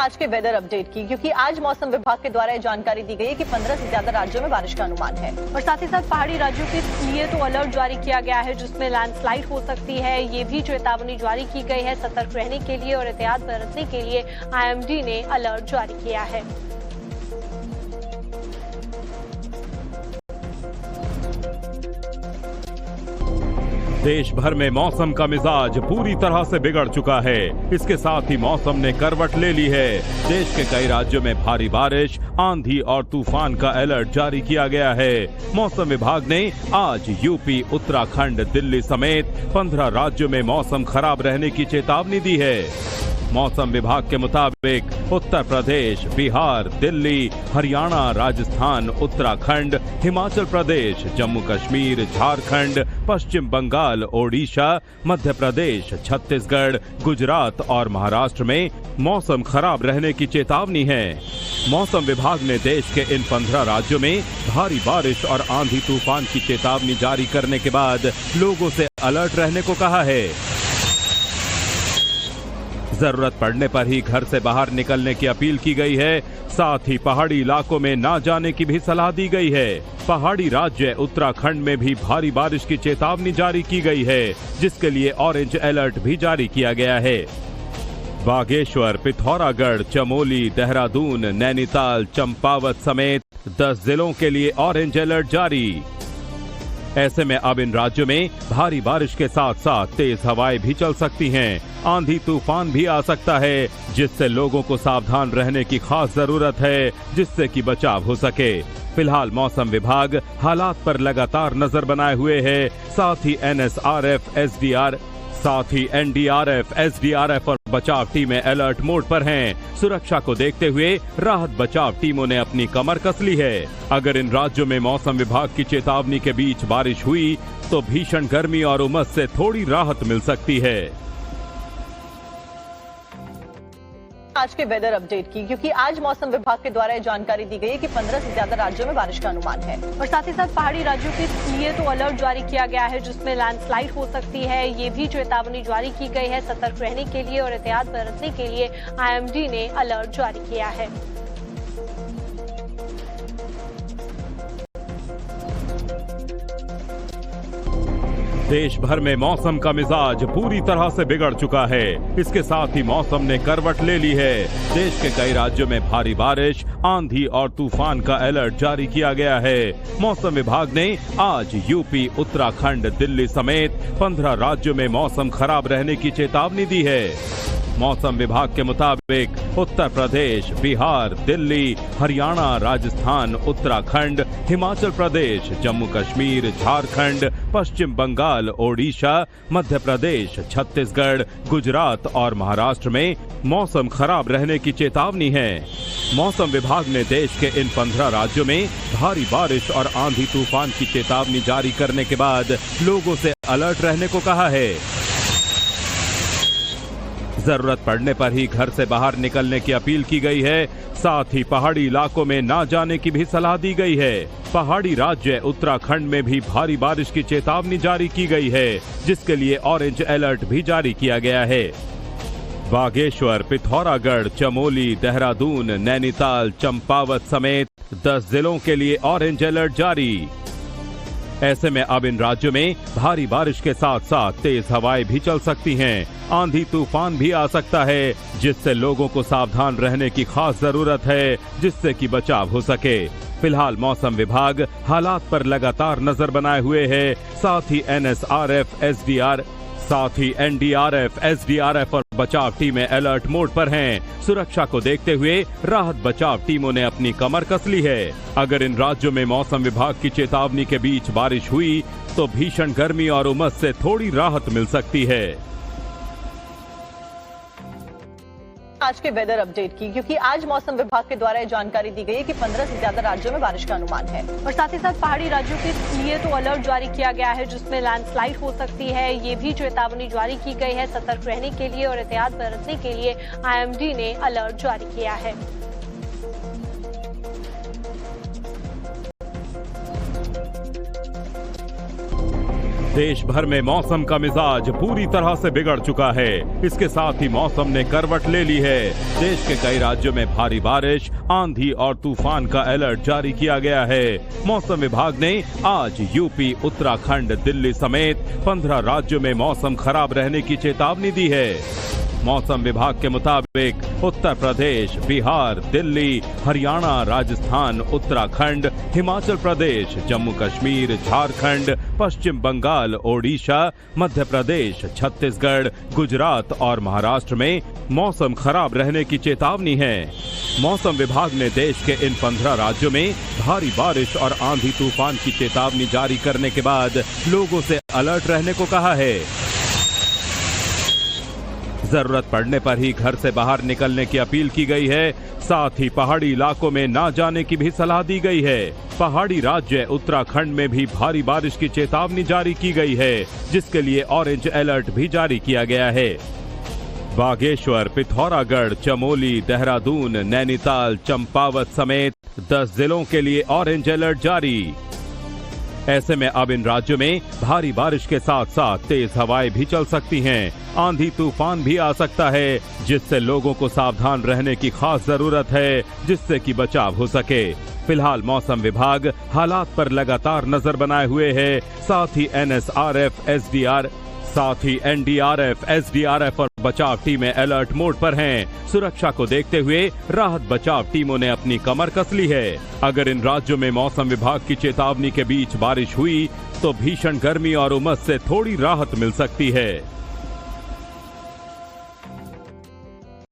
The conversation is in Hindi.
आज के वेदर अपडेट की, क्योंकि आज मौसम विभाग के द्वारा जानकारी दी गई है कि 15 से ज्यादा राज्यों में बारिश का अनुमान है और साथ ही साथ पहाड़ी राज्यों के लिए तो अलर्ट जारी किया गया है, जिसमें लैंडस्लाइड हो सकती है। ये भी चेतावनी जारी की गई है सतर्क रहने के लिए और एहतियात बरतने के लिए IMD ने अलर्ट जारी किया है। देश भर में मौसम का मिजाज पूरी तरह से बिगड़ चुका है। इसके साथ ही मौसम ने करवट ले ली है। देश के कई राज्यों में भारी बारिश, आंधी और तूफान का अलर्ट जारी किया गया है। मौसम विभाग ने आज यूपी, उत्तराखंड, दिल्ली समेत 15 राज्यों में मौसम खराब रहने की चेतावनी दी है। मौसम विभाग के मुताबिक उत्तर प्रदेश, बिहार, दिल्ली, हरियाणा, राजस्थान, उत्तराखंड, हिमाचल प्रदेश, जम्मू कश्मीर, झारखंड, पश्चिम बंगाल, ओडिशा, मध्य प्रदेश, छत्तीसगढ़, गुजरात और महाराष्ट्र में मौसम खराब रहने की चेतावनी है। मौसम विभाग ने देश के इन 15 राज्यों में भारी बारिश और आंधी तूफान की चेतावनी जारी करने के बाद लोगों से अलर्ट रहने को कहा है। जरूरत पड़ने पर ही घर से बाहर निकलने की अपील की गई है। साथ ही पहाड़ी इलाकों में ना जाने की भी सलाह दी गई है। पहाड़ी राज्य उत्तराखंड में भी भारी बारिश की चेतावनी जारी की गई है, जिसके लिए ऑरेंज अलर्ट भी जारी किया गया है। बागेश्वर, पिथौरागढ़, चमोली, देहरादून, नैनीताल, चंपावत समेत 10 जिलों के लिए ऑरेंज अलर्ट जारी। ऐसे में अब इन राज्यों में भारी बारिश के साथ साथ तेज हवाएं भी चल सकती हैं। आंधी तूफान भी आ सकता है, जिससे लोगों को सावधान रहने की खास जरूरत है, जिससे कि बचाव हो सके। फिलहाल मौसम विभाग हालात पर लगातार नजर बनाए हुए है। साथ ही NDRF, SDRF और बचाव टीमें अलर्ट मोड पर हैं। सुरक्षा को देखते हुए राहत बचाव टीमों ने अपनी कमर कस ली है। अगर इन राज्यों में मौसम विभाग की चेतावनी के बीच बारिश हुई तो भीषण गर्मी और उमस से थोड़ी राहत मिल सकती है। आज के वेदर अपडेट की, क्योंकि आज मौसम विभाग के द्वारा जानकारी दी गई है कि 15 से ज्यादा राज्यों में बारिश का अनुमान है और साथ ही साथ पहाड़ी राज्यों के लिए तो अलर्ट जारी किया गया है, जिसमें लैंडस्लाइड हो सकती है। ये भी चेतावनी जारी की गई है सतर्क रहने के लिए और एहतियात बरतने के लिए IMD ने अलर्ट जारी किया है। देश भर में मौसम का मिजाज पूरी तरह से बिगड़ चुका है। इसके साथ ही मौसम ने करवट ले ली है। देश के कई राज्यों में भारी बारिश, आंधी और तूफान का अलर्ट जारी किया गया है। मौसम विभाग ने आज यूपी, उत्तराखंड, दिल्ली समेत 15 राज्यों में मौसम खराब रहने की चेतावनी दी है। मौसम विभाग के मुताबिक उत्तर प्रदेश, बिहार, दिल्ली, हरियाणा, राजस्थान, उत्तराखंड, हिमाचल प्रदेश, जम्मू कश्मीर, झारखंड, पश्चिम बंगाल, ओडिशा, मध्य प्रदेश, छत्तीसगढ़, गुजरात और महाराष्ट्र में मौसम खराब रहने की चेतावनी है। मौसम विभाग ने देश के इन 15 राज्यों में भारी बारिश और आंधी तूफान की चेतावनी जारी करने के बाद लोगों से अलर्ट रहने को कहा है। जरूरत पड़ने पर ही घर से बाहर निकलने की अपील की गई है। साथ ही पहाड़ी इलाकों में ना जाने की भी सलाह दी गई है। पहाड़ी राज्य उत्तराखंड में भी भारी बारिश की चेतावनी जारी की गई है, जिसके लिए ऑरेंज अलर्ट भी जारी किया गया है। बागेश्वर, पिथौरागढ़, चमोली, देहरादून, नैनीताल, चंपावत समेत 10 जिलों के लिए ऑरेंज अलर्ट जारी। ऐसे में अब इन राज्यों में भारी बारिश के साथ साथ तेज हवाएं भी चल सकती हैं। आंधी तूफान भी आ सकता है, जिससे लोगों को सावधान रहने की खास जरूरत है, जिससे कि बचाव हो सके। फिलहाल मौसम विभाग हालात पर लगातार नजर बनाए हुए है। साथ ही NDRF, SDRF और बचाव टीमें अलर्ट मोड पर हैं। सुरक्षा को देखते हुए राहत बचाव टीमों ने अपनी कमर कस ली है। अगर इन राज्यों में मौसम विभाग की चेतावनी के बीच बारिश हुई तो भीषण गर्मी और उमस से थोड़ी राहत मिल सकती है। आज के वेदर अपडेट की, क्योंकि आज मौसम विभाग के द्वारा जानकारी दी गई है कि 15 से ज्यादा राज्यों में बारिश का अनुमान है और साथ ही साथ पहाड़ी राज्यों के लिए तो अलर्ट जारी किया गया है, जिसमें लैंडस्लाइड हो सकती है। ये भी चेतावनी जारी की गई है सतर्क रहने के लिए और एहतियात बरतने के लिए IMD ने अलर्ट जारी किया है। देश भर में मौसम का मिजाज पूरी तरह से बिगड़ चुका है। इसके साथ ही मौसम ने करवट ले ली है। देश के कई राज्यों में भारी बारिश, आंधी और तूफान का अलर्ट जारी किया गया है। मौसम विभाग ने आज यूपी, उत्तराखंड, दिल्ली समेत 15 राज्यों में मौसम खराब रहने की चेतावनी दी है। मौसम विभाग के मुताबिक उत्तर प्रदेश, बिहार, दिल्ली, हरियाणा, राजस्थान, उत्तराखंड, हिमाचल प्रदेश, जम्मू कश्मीर, झारखंड, पश्चिम बंगाल, ओडिशा, मध्य प्रदेश, छत्तीसगढ़, गुजरात और महाराष्ट्र में मौसम खराब रहने की चेतावनी है। मौसम विभाग ने देश के इन 15 राज्यों में भारी बारिश और आंधी तूफान की चेतावनी जारी करने के बाद लोगों से अलर्ट रहने को कहा है। जरूरत पड़ने पर ही घर से बाहर निकलने की अपील की गई है। साथ ही पहाड़ी इलाकों में ना जाने की भी सलाह दी गई है। पहाड़ी राज्य उत्तराखंड में भी भारी बारिश की चेतावनी जारी की गई है, जिसके लिए ऑरेंज अलर्ट भी जारी किया गया है। बागेश्वर, पिथौरागढ़, चमोली, देहरादून, नैनीताल, चंपावत समेत 10 जिलों के लिए ऑरेंज अलर्ट जारी। ऐसे में अब इन राज्यों में भारी बारिश के साथ साथ तेज हवाएं भी चल सकती हैं। आंधी तूफान भी आ सकता है, जिससे लोगों को सावधान रहने की खास जरूरत है, जिससे कि बचाव हो सके। फिलहाल मौसम विभाग हालात पर लगातार नजर बनाए हुए है। साथ ही एनडीआरएफ, एसडीआरएफ और बचाव टीमें अलर्ट मोड पर हैं। सुरक्षा को देखते हुए राहत बचाव टीमों ने अपनी कमर कस ली है। अगर इन राज्यों में मौसम विभाग की चेतावनी के बीच बारिश हुई तो भीषण गर्मी और उमस से थोड़ी राहत मिल सकती है।